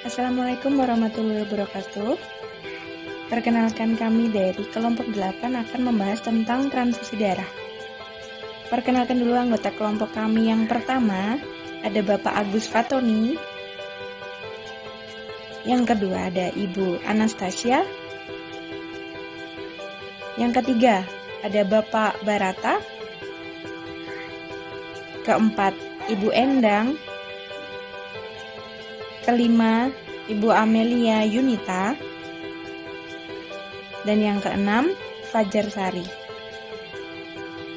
Assalamualaikum warahmatullahi wabarakatuh. Perkenalkan, kami dari kelompok 8 akan membahas tentang transfusi darah. Perkenalkan dulu anggota kelompok kami. Yang pertama ada Bapak Agus Fatoni. Yang kedua ada Ibu Anastasia. Yang ketiga ada Bapak Barata. Keempat Ibu Endang. Kelima, Ibu Amelia Yunita. Dan yang keenam, Fajar Sari.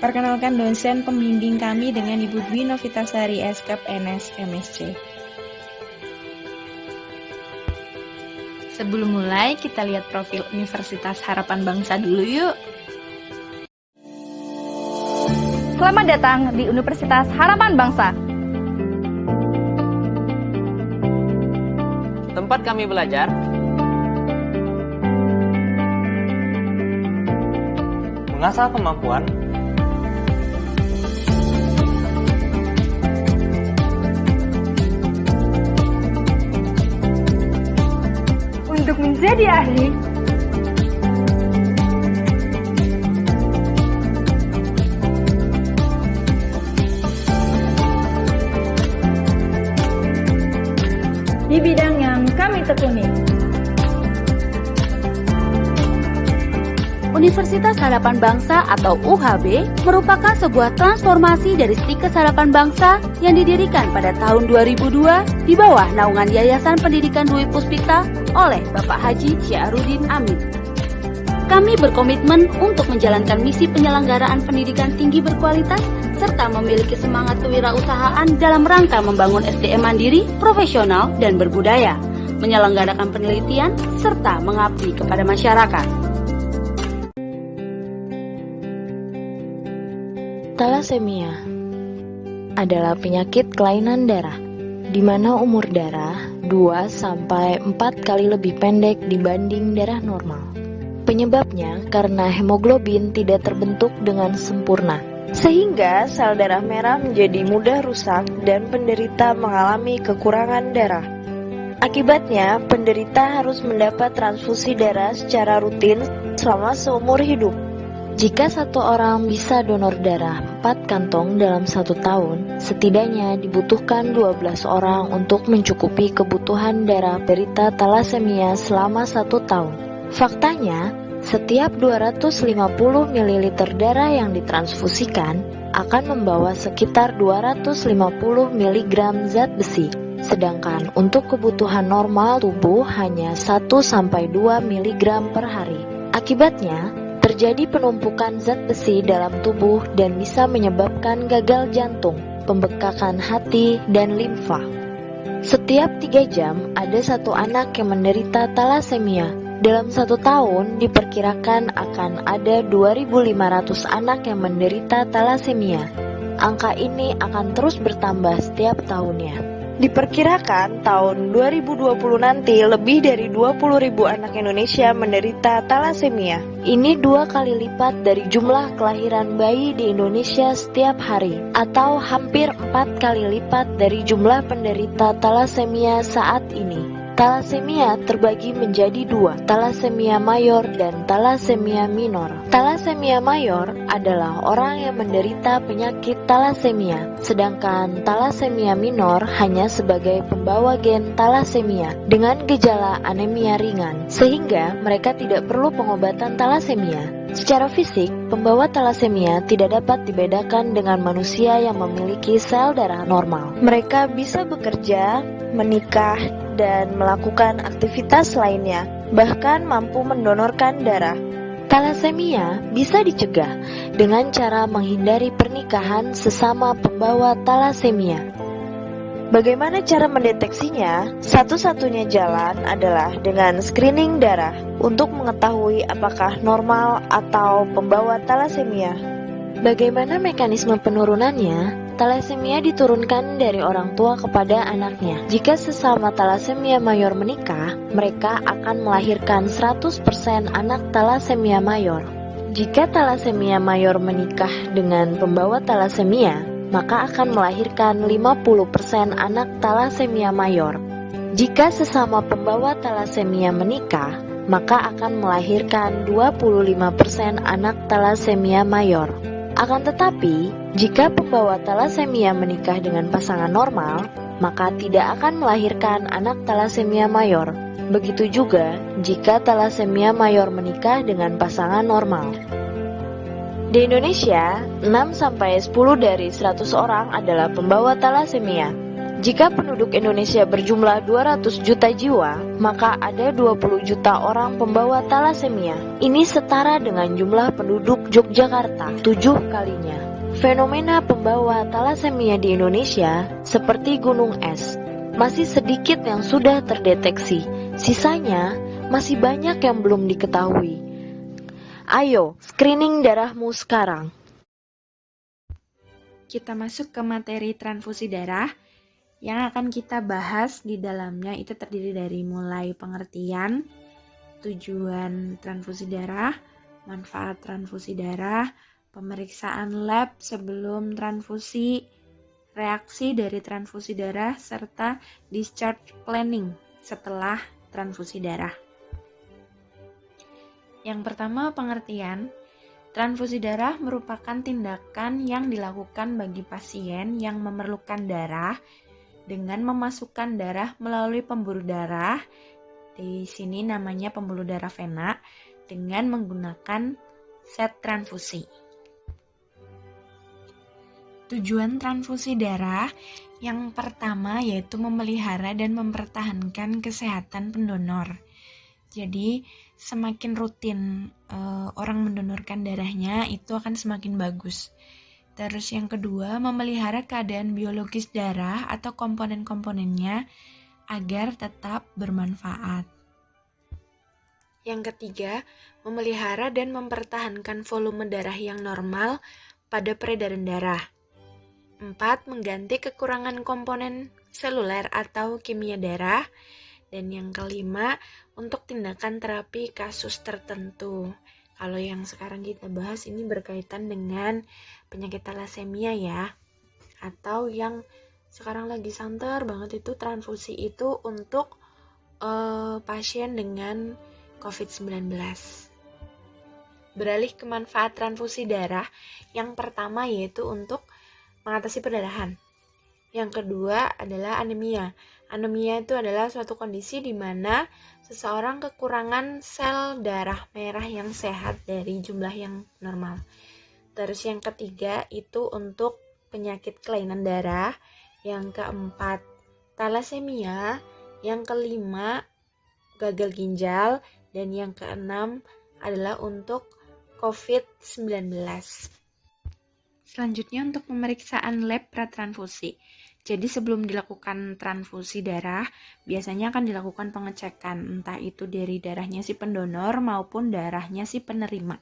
Perkenalkan dosen pembimbing kami dengan Ibu Dwi Novitasari Eskap NS MSc. Sebelum mulai, kita lihat profil Universitas Harapan Bangsa dulu yuk. Selamat datang di Universitas Harapan Bangsa. Tempat kami belajar mengasah kemampuan Untuk menjadi ahli di bidang yang kami tekuni. Universitas Harapan Bangsa atau UHB merupakan sebuah transformasi dari Stikes Harapan Bangsa yang didirikan pada tahun 2002 di bawah naungan Yayasan Pendidikan Dwi Puspita oleh Bapak Haji Syahrudin Amin. Kami berkomitmen untuk menjalankan misi penyelenggaraan pendidikan tinggi berkualitas serta memiliki semangat kewirausahaan dalam rangka membangun SDM mandiri, profesional, dan berbudaya, menyelenggarakan penelitian, serta mengabdi kepada masyarakat. Thalassemia adalah penyakit kelainan darah, di mana umur darah 2-4 kali lebih pendek dibanding darah normal. Penyebabnya karena hemoglobin tidak terbentuk dengan sempurna, sehingga sel darah merah menjadi mudah rusak dan penderita mengalami kekurangan darah. Akibatnya, penderita harus mendapat transfusi darah secara rutin selama seumur hidup. Jika satu orang bisa donor darah 4 kantong dalam 1 tahun, setidaknya dibutuhkan 12 orang untuk mencukupi kebutuhan darah penderita thalassemia selama 1 tahun. Faktanya, setiap 250 ml darah yang ditransfusikan akan membawa sekitar 250 mg zat besi, sedangkan untuk kebutuhan normal tubuh hanya 1-2 mg per hari. Akibatnya, terjadi penumpukan zat besi dalam tubuh dan bisa menyebabkan gagal jantung, pembekakan hati, dan limfa. Setiap 3 jam ada 1 anak yang menderita thalassemia. Dalam 1 tahun diperkirakan akan ada 2.500 anak yang menderita thalassemia. Angka ini akan terus bertambah setiap tahunnya. Diperkirakan tahun 2020 nanti lebih dari 20.000 anak Indonesia menderita thalassemia. Ini 2 kali lipat dari jumlah kelahiran bayi di Indonesia setiap hari, atau hampir 4 kali lipat dari jumlah penderita thalassemia saat ini. Thalassemia terbagi menjadi 2, thalassemia mayor dan thalassemia minor. Thalassemia mayor adalah orang yang menderita penyakit thalassemia, sedangkan thalassemia minor hanya sebagai pembawa gen thalassemia dengan gejala anemia ringan, sehingga mereka tidak perlu pengobatan thalassemia. Secara fisik, pembawa thalassemia tidak dapat dibedakan dengan manusia yang memiliki sel darah normal. Mereka bisa bekerja, menikah, dan melakukan aktivitas lainnya, bahkan mampu mendonorkan darah. Thalassemia bisa dicegah dengan cara menghindari pernikahan sesama pembawa thalassemia. Bagaimana cara mendeteksinya? Satu-satunya jalan adalah dengan screening darah untuk mengetahui apakah normal atau pembawa thalassemia. Bagaimana mekanisme penurunannya? Thalassemia diturunkan dari orang tua kepada anaknya. Jika sesama thalassemia mayor menikah, mereka akan melahirkan 100% anak thalassemia mayor. Jika thalassemia mayor menikah dengan pembawa thalassemia, maka akan melahirkan 50% anak thalassemia mayor. Jika sesama pembawa talasemia menikah, maka akan melahirkan 25% anak talasemia mayor. Akan tetapi, jika pembawa talasemia menikah dengan pasangan normal, maka tidak akan melahirkan anak talasemia mayor. Begitu juga jika talasemia mayor menikah dengan pasangan normal. Di Indonesia, 6-10 dari 100 orang adalah pembawa talasemia. Jika penduduk Indonesia berjumlah 200 juta jiwa, maka ada 20 juta orang pembawa talasemia. Ini setara dengan jumlah penduduk Yogyakarta 7 kalinya. Fenomena pembawa talasemia di Indonesia seperti gunung es. Masih sedikit yang sudah terdeteksi, sisanya masih banyak yang belum diketahui. Ayo, screening darahmu sekarang. Kita masuk ke materi transfusi darah. Yang akan kita bahas di dalamnya itu terdiri dari mulai pengertian, tujuan transfusi darah, manfaat transfusi darah, pemeriksaan lab sebelum transfusi, reaksi dari transfusi darah, serta discharge planning setelah transfusi darah. Yang pertama, pengertian. Transfusi darah merupakan tindakan yang dilakukan bagi pasien yang memerlukan darah dengan memasukkan darah melalui pembuluh darah, di sini namanya pembuluh darah vena, dengan menggunakan set transfusi. Tujuan transfusi darah yang pertama yaitu memelihara dan mempertahankan kesehatan pendonor. Jadi semakin rutin orang mendonorkan darahnya itu akan semakin bagus. Terus yang kedua, memelihara keadaan biologis darah atau komponen-komponennya agar tetap bermanfaat. Yang ketiga, memelihara dan mempertahankan volume darah yang normal pada peredaran darah. 4. Mengganti kekurangan komponen seluler atau kimia darah. Dan yang kelima, untuk tindakan terapi kasus tertentu. Kalau yang sekarang kita bahas ini berkaitan dengan penyakit talasemia ya. Atau yang sekarang lagi santer banget itu transfusi itu untuk pasien dengan COVID-19. Beralih ke manfaat transfusi darah, yang pertama yaitu untuk mengatasi perdarahan. Yang kedua adalah anemia. Anemia itu adalah suatu kondisi di mana seseorang kekurangan sel darah merah yang sehat dari jumlah yang normal. Terus yang ketiga itu untuk penyakit kelainan darah. Yang keempat, talasemia. Yang kelima, gagal ginjal. Dan yang keenam adalah untuk COVID-19. Selanjutnya untuk pemeriksaan lab pratransfusi. Jadi sebelum dilakukan transfusi darah, biasanya akan dilakukan pengecekan, entah itu dari darahnya si pendonor maupun darahnya si penerima.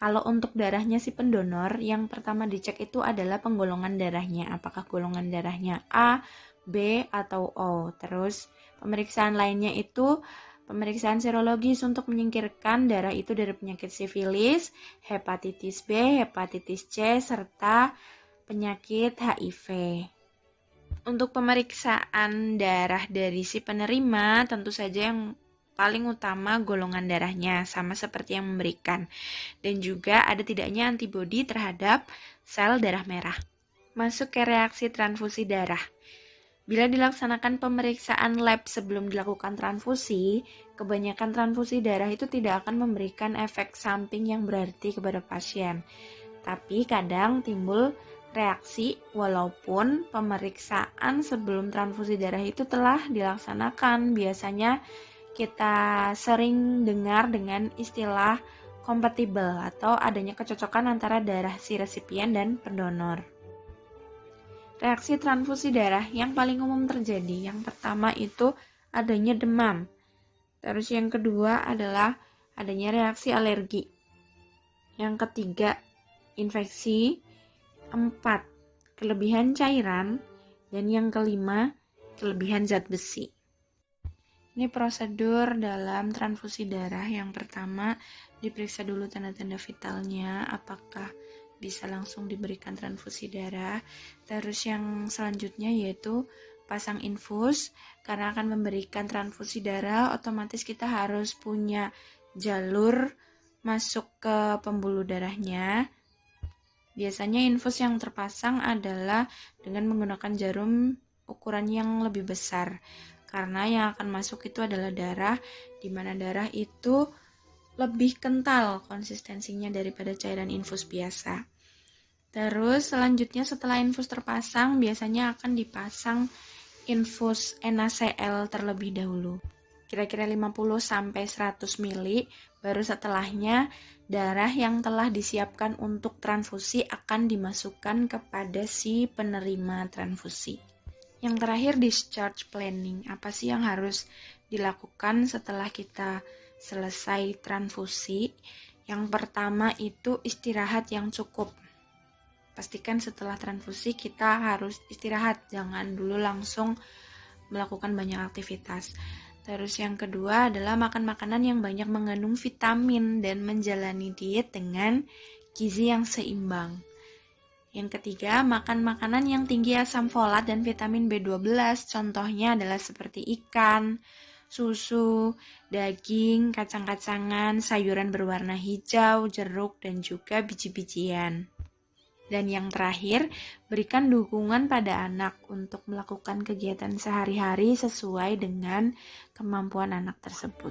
Kalau untuk darahnya si pendonor, yang pertama dicek itu adalah penggolongan darahnya, apakah golongan darahnya A, B, atau O. Terus pemeriksaan lainnya itu pemeriksaan serologis untuk menyingkirkan darah itu dari penyakit sifilis, hepatitis B, hepatitis C, serta penyakit HIV. Untuk pemeriksaan darah dari si penerima, tentu saja yang paling utama golongan darahnya, sama seperti yang memberikan. Dan juga ada tidaknya antibodi terhadap sel darah merah. Masuk ke reaksi transfusi darah. Bila dilaksanakan pemeriksaan lab sebelum dilakukan transfusi, kebanyakan transfusi darah itu tidak akan memberikan efek samping yang berarti kepada pasien. Tapi kadang timbul reaksi walaupun pemeriksaan sebelum transfusi darah itu telah dilaksanakan. Biasanya kita sering dengar dengan istilah kompatibel atau adanya kecocokan antara darah si resipien dan pendonor. Reaksi transfusi darah yang paling umum terjadi, yang pertama itu adanya demam. Terus yang kedua adalah adanya reaksi alergi. Yang ketiga, infeksi. 4. Kelebihan cairan. Dan yang kelima, kelebihan zat besi. Ini prosedur dalam transfusi darah. Yang pertama, diperiksa dulu tanda-tanda vitalnya, apakah bisa langsung diberikan transfusi darah. Terus yang selanjutnya yaitu pasang infus, karena akan memberikan transfusi darah, otomatis kita harus punya jalur masuk ke pembuluh darahnya. Biasanya infus yang terpasang adalah dengan menggunakan jarum ukuran yang lebih besar, karena yang akan masuk itu adalah darah, di mana darah itu lebih kental konsistensinya daripada cairan infus biasa. Terus selanjutnya setelah infus terpasang, biasanya akan dipasang infus NaCl terlebih dahulu. Kira-kira 50-100 ml, baru setelahnya darah yang telah disiapkan untuk transfusi akan dimasukkan kepada si penerima transfusi. Yang terakhir, discharge planning. Apa sih yang harus dilakukan setelah kita selesai transfusi? Yang pertama itu istirahat yang cukup. Pastikan setelah transfusi kita harus istirahat, jangan dulu langsung melakukan banyak aktivitas. Terus yang kedua adalah makan makanan yang banyak mengandung vitamin dan menjalani diet dengan gizi yang seimbang. Yang ketiga, makan makanan yang tinggi asam folat dan vitamin B12. Contohnya adalah seperti ikan, susu, daging, kacang-kacangan, sayuran berwarna hijau, jeruk, dan juga biji-bijian. Dan yang terakhir, berikan dukungan pada anak untuk melakukan kegiatan sehari-hari sesuai dengan kemampuan anak tersebut.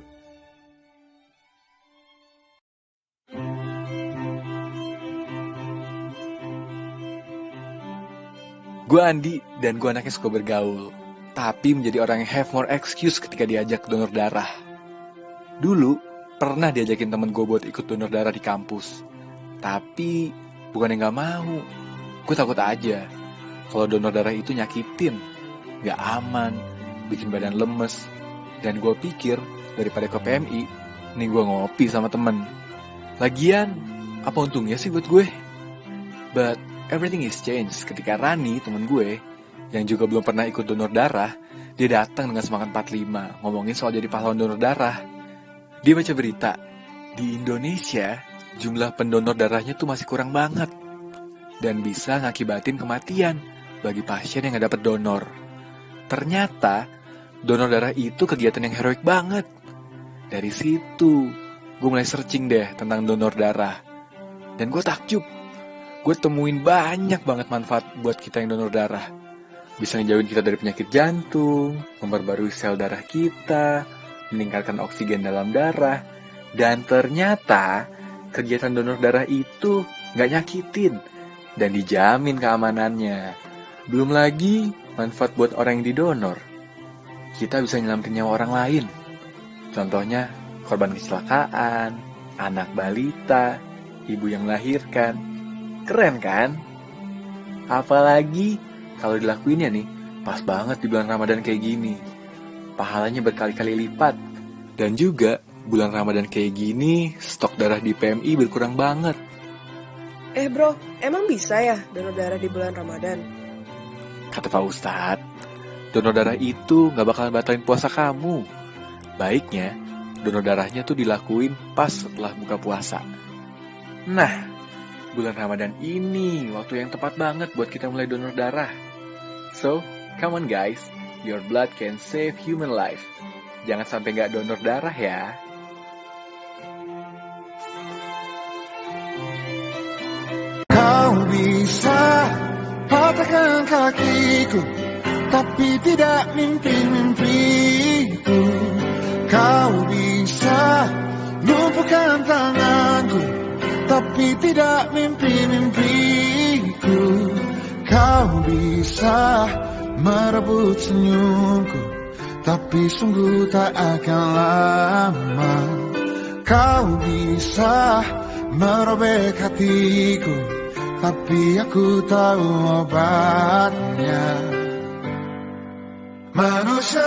Gue Andi dan gue anaknya suka bergaul, tapi menjadi orang yang have more excuse ketika diajak donor darah. Dulu pernah diajakin temen gue buat ikut donor darah di kampus, tapi bukannya gak mau, gue takut aja kalau donor darah itu nyakitin, gak aman, bikin badan lemes. Dan gue pikir daripada ke PMI, nih gue ngopi sama temen. Lagian, apa untungnya sih buat gue? But everything is changed ketika Rani, temen gue, yang juga belum pernah ikut donor darah, dia datang dengan semangat 45, ngomongin soal jadi pahlawan donor darah. Dia baca berita, di Indonesia, jumlah pendonor darahnya tuh masih kurang banget. Dan bisa ngakibatin kematian bagi pasien yang gak dapet donor. Ternyata, donor darah itu kegiatan yang heroik banget. Dari situ, gue mulai searching deh tentang donor darah. Dan gue takjub. Gue temuin banyak banget manfaat buat kita yang donor darah. Bisa ngejauhin kita dari penyakit jantung, memperbarui sel darah kita, meningkatkan oksigen dalam darah. Dan ternyata, kegiatan donor darah itu gak nyakitin dan dijamin keamanannya. Belum lagi manfaat buat orang yang didonor. Kita bisa nyelamatin nyawa orang lain. Contohnya korban kecelakaan, anak balita, ibu yang melahirkan. Keren kan? Apalagi kalau dilakuinnya nih, pas banget di bulan Ramadan kayak gini. Pahalanya berkali-kali lipat. Dan juga bulan Ramadan kayak gini, stok darah di PMI berkurang banget. Bro, emang bisa ya donor darah di bulan Ramadan? Kata Pak Ustadz, donor darah itu gak bakalan batalin puasa kamu. Baiknya, donor darahnya tuh dilakuin pas setelah buka puasa. Nah, bulan Ramadan ini waktu yang tepat banget buat kita mulai donor darah. So, come on guys, your blood can save human life. Jangan sampai gak donor darah ya. Kau bisa patahkan kakiku, tapi tidak mimpi-mimpiku. Kau bisa lumpuhkan tanganku, tapi tidak mimpi-mimpiku. Kau bisa merebut senyumku, tapi sungguh tak akan lama. Kau bisa merobek hatiku, tapi aku tahu obatnya. Manusia